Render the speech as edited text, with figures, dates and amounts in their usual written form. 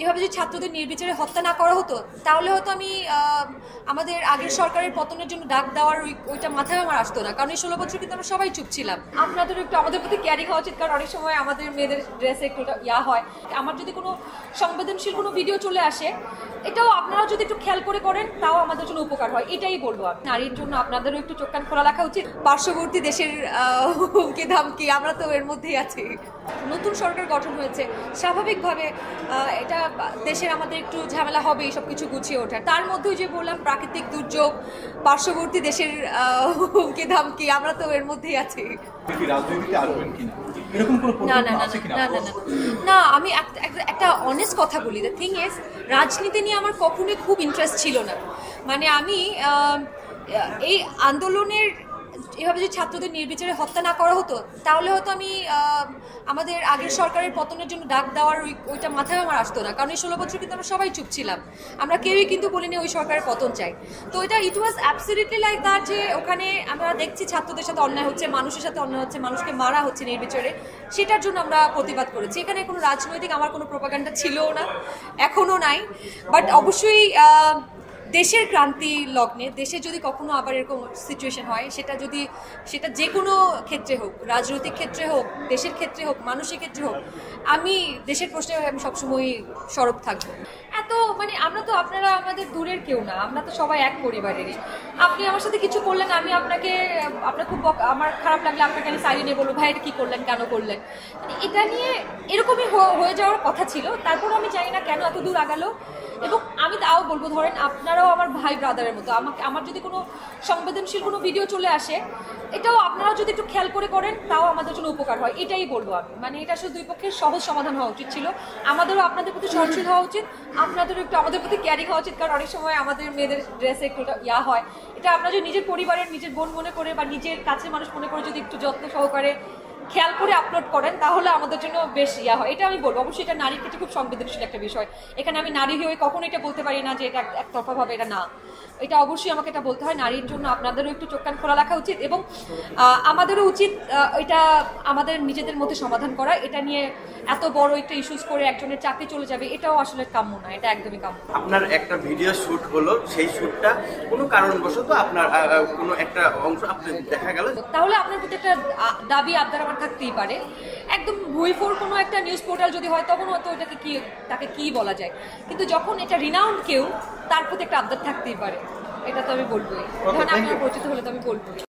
এভাবে যদি ছাত্রদের নির্বিচারে হত্যা না করা হতো তাহলে হয়তো আমি আমাদের আগের সরকারের পতনের জন্য ডাক দেওয়ার ওইটা মাথায় আমার আসতো না, কারণ এই 16 বছর কিন্তু আমরা সবাই চুপ ছিলাম। আপনাদেরও একটু আমাদের প্রতি কেয়ারিং হওয়া উচিত, কারণ অনেক সময় আমাদের মেয়েদের ড্রেসে একটু হয়। আমার যদি কোনো সংবেদনশীল কোনো ভিডিও চলে আসে, এটাও আপনারা যদি একটু খেয়াল করে করেন তাও আমাদের জন্য উপকার হয়, এটাই বলবো। নারীর জন্য আপনাদেরও একটু চোখ কান খোলা রাখা উচিত। পার্শ্ববর্তী দেশের হুমকি ধামকি, আমরা তো এর মধ্যেই আছি। নতুন সরকার গঠন হয়েছে, স্বাভাবিকভাবে এটা দেশের আমাদের একটু ঝামেলা হবে এইসব কিছু গুছিয়ে ওঠার। তার মধ্যেও যে বললাম প্রাকৃতিক দুর্যোগ, পার্শ্ববর্তী দেশের হুমকি ধামকি, আমরা তো এর মধ্যেই আছি। না, আমি একটা অনেস্ট কথা বলি। দ্য থিং ইজ, রাজনীতি নিয়ে আমার কখনোই খুব ইন্টারেস্ট ছিল না। মানে আমি এই আন্দোলনের এভাবে যদি ছাত্রদের নির্বিচারে হত্যা না করা হতো তাহলে হয়তো আমি আমাদের আগের সরকারের পতনের জন্য ডাক দেওয়ার ওইটা মাথায় আমার আসতো না, কারণ এই 16 বছর কিন্তু আমরা সবাই চুপ ছিলাম। আমরা কেউই কিন্তু বলিনি ওই সরকারের পতন চাই। তো এটা ইট ওয়াজ অ্যাবসলিউটলি লাইক দ্যাট, যে ওখানে আমরা দেখছি ছাত্রদের সাথে অন্যায় হচ্ছে, মানুষের সাথে অন্যায় হচ্ছে, মানুষকে মারা হচ্ছে নির্বিচারে, সেটার জন্য আমরা প্রতিবাদ করেছি। এখানে কোনো রাজনৈতিক আমার কোনো প্রোপাগান্ডা ছিলও না, এখনও নাই। বাট অবশ্যই দেশের ক্রান্তি লগ্নে দেশে যদি কখনো আবার এরকম সিচুয়েশন হয়, সেটা যে কোনো ক্ষেত্রে হোক, রাজনৈতিক ক্ষেত্রে হোক, দেশের ক্ষেত্রে হোক, মানুষের ক্ষেত্রে হোক, আমি দেশের প্রশ্নে আমি সবসময় সরব থাকবো। মানে আমরা তো, আপনারা আমাদের দূরের কেউ না, আমরা তো সবাই এক পরিবারেরই। আপনি আমার সাথে কিছু করলেন, আমি আপনার খুব আমার খারাপ লাগলে আপনাকে আমি সাইডে নিয়ে বলবো, ভাই এটা কী করলেন, কেন করলেন। মানে এটা নিয়ে এরকমই হয়ে যাওয়ার কথা ছিল। তারপর আমি জানি না কেন এত দূর আগালো। এবং আমি তাও বলবো, ধরেন আপনারাও আমার ভাই ব্রাদারের মতো। আমার যদি কোনো সংবেদনশীল কোনো ভিডিও চলে আসে, এটাও আপনারাও যদি একটু খেয়াল করে করেন তাও আমাদের জন্য উপকার হয়, এটাই বলবো আমি। মানে এটা শুধু দুই পক্ষের সহজ সমাধান হওয়া উচিত ছিল। আমাদেরও আপনাদের প্রতি সহনশীল হওয়া উচিত, আপনাদেরও একটু আমাদের প্রতি কেয়ারিং হওয়া উচিত, কারণ অনেক সময় আমাদের মেয়েদের ড্রেসে একটু হয়। এটা আপনারা যদি নিজের পরিবারের, নিজের বোন মনে করে বা নিজের কাছের মানুষ মনে করে যদি একটু যত্ন সহকারে খেয়াল করে আপলোড করেন তাহলে আমাদের জন্য বেশ হয়, এটা আমি বলবো। অবশ্যই এটা নারীর ক্ষেত্রে খুব সংবেদনশীল একটা বিষয়। এখানে আমি নারী হয়ে কখনো এটা বলতে পারি না যে এটা একতরফাভাবে, এটা না, এটা অবশ্যই আমাকে এটা বলতে হয়। নারীর জন্য আপনাদেরও একটু চোখ কান খোলা রাখা উচিত, এবং আমাদেরও উচিত এটা আমাদের নিজেদের মধ্যে সমাধান করা। এটা নিয়ে এত বড় একটা ইস্যুস করে একজনের চাকরি চলে যাবে, এটাও আসলে কাম্য না, এটা একদমই কাম্য। আপনার একটা ভিডিও শুট হলো, সেই শুটটা কোনো কারণবশত আপনার কোনো একটা অংশ আপনি দেখা গেল, তাহলে আপনার প্রতি একটা দাবি আবদার আমার থাকতেই পারে। একদম ভুইফোর কোনো একটা নিউজ পোর্টাল যদি হয় তখন হয়তো তাকে কি বলা যায়, কিন্তু যখন এটা রিনাউন্ড কেউ, তার প্রতি একটা আবদার থাকতেই পারে, এটা তো আমি বলবোই। ধরেন আপনার পরিচিত হলে তো আমি বলবোই।